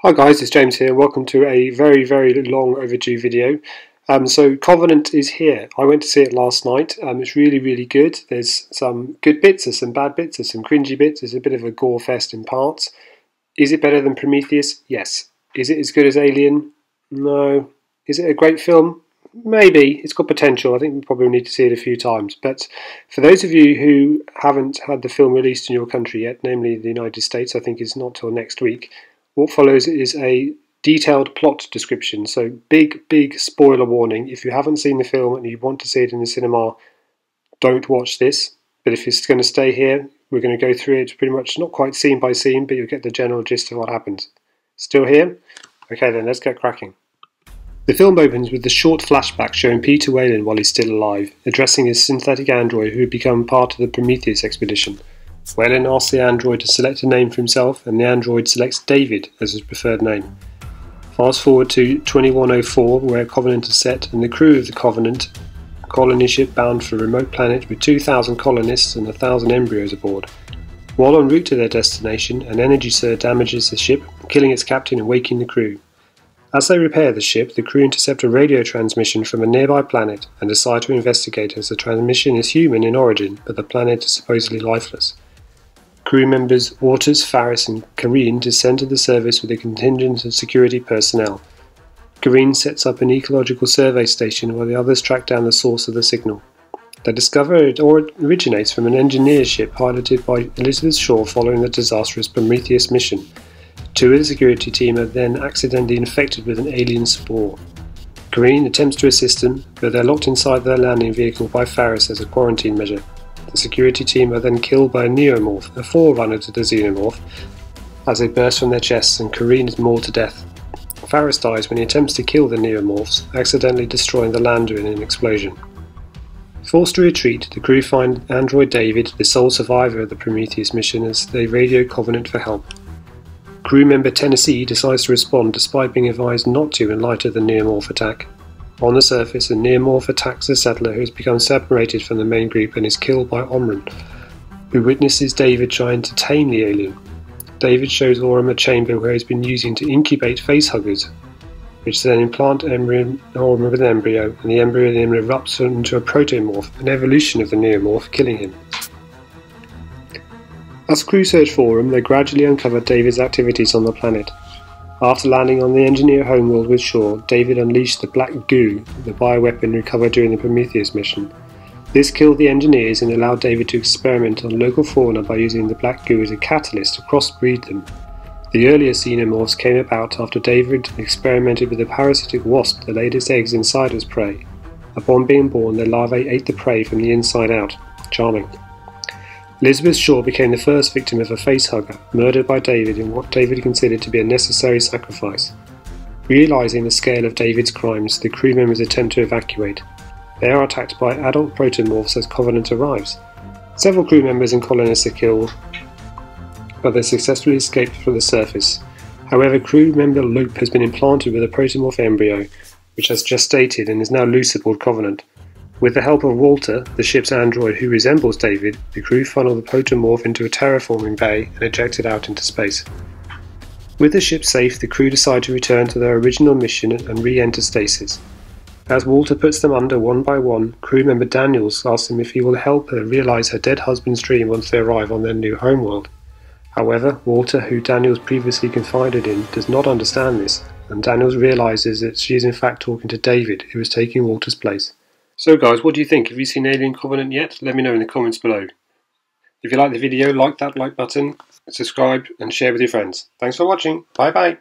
Hi guys, it's James here. Welcome to a very long overdue video. So Covenant is here. I went to see it last night. It's really good. There's some good bits, there's some bad bits, there's some cringy bits. There's a bit of a gore fest in parts. Is it better than Prometheus? Yes. Is it as good as Alien? No. Is it a great film? Maybe. It's got potential. I think we probably need to see it a few times. But for those of you who haven't had the film released in your country yet, namely the United States, I think it's not till next week. What follows is a detailed plot description, so big spoiler warning. If you haven't seen the film and you want to see it in the cinema, don't watch this. But if it's going to stay here, we're going to go through it pretty much, not quite scene by scene, but you'll get the general gist of what happens. Still here? Okay then, let's get cracking. The film opens with the short flashback showing Peter Whalen while he's still alive, addressing his synthetic android who had become part of the Prometheus expedition. Whalen asks the android to select a name for himself, and the android selects David as his preferred name. Fast forward to 2104, where Covenant is set, and the crew of the Covenant, a colony ship bound for a remote planet with 2,000 colonists and 1,000 embryos aboard. While en route to their destination, an energy surge damages the ship, killing its captain and waking the crew. As they repair the ship, the crew intercept a radio transmission from a nearby planet and decide to investigate, as the transmission is human in origin, but the planet is supposedly lifeless. Crew members Waters, Faris and Katherine descend to the surface with a contingent of security personnel. Katherine sets up an ecological survey station while the others track down the source of the signal. They discover it originates from an engineer ship piloted by Elizabeth Shaw following the disastrous Prometheus mission. Two of the security team are then accidentally infected with an alien spore. Katherine attempts to assist them, but they're locked inside their landing vehicle by Faris as a quarantine measure. The security team are then killed by a neomorph, a forerunner to the xenomorph, as they burst from their chests, and Katherine is mauled to death. Faris dies when he attempts to kill the neomorphs, accidentally destroying the lander in an explosion. Forced to retreat, the crew find android David, the sole survivor of the Prometheus mission, as they radio Covenant for help. Crew member Tennessee decides to respond despite being advised not to in light of the neomorph attack. On the surface, a neomorph attacks a settler who has become separated from the main group and is killed by Omran, who witnesses David trying to tame the alien. David shows Oram a chamber where he's been using to incubate facehuggers, which then implant Oram with an embryo, and the embryo then erupts into a protomorph, an evolution of the neomorph, killing him. As crew search for Oram, they gradually uncover David's activities on the planet. After landing on the engineer homeworld with Shaw, David unleashed the black goo, the bioweapon recovered during the Prometheus mission. This killed the engineers and allowed David to experiment on local fauna by using the black goo as a catalyst to crossbreed them. The earlier xenomorphs came about after David experimented with a parasitic wasp that laid its eggs inside its prey. Upon being born, the larvae ate the prey from the inside out. Charming. Elizabeth Shaw became the first victim of a facehugger, murdered by David in what David considered to be a necessary sacrifice. Realising the scale of David's crimes, the crew members attempt to evacuate. They are attacked by adult protomorphs as Covenant arrives. Several crew members and colonists are killed, but they successfully escape from the surface. However, crew member Loop has been implanted with a protomorph embryo, which has gestated and is now loose aboard Covenant. With the help of Walter, the ship's android who resembles David, the crew funnel the protomorph into a terraforming bay and eject it out into space. With the ship safe, the crew decide to return to their original mission and re-enter stasis. As Walter puts them under one by one, crew member Daniels asks him if he will help her realise her dead husband's dream once they arrive on their new homeworld. However, Walter, who Daniels previously confided in, does not understand this, and Daniels realises that she is in fact talking to David, who is taking Walter's place. So guys, what do you think? Have you seen Alien Covenant yet? Let me know in the comments below. If you like the video, like that like button, subscribe and share with your friends. Thanks for watching. Bye bye.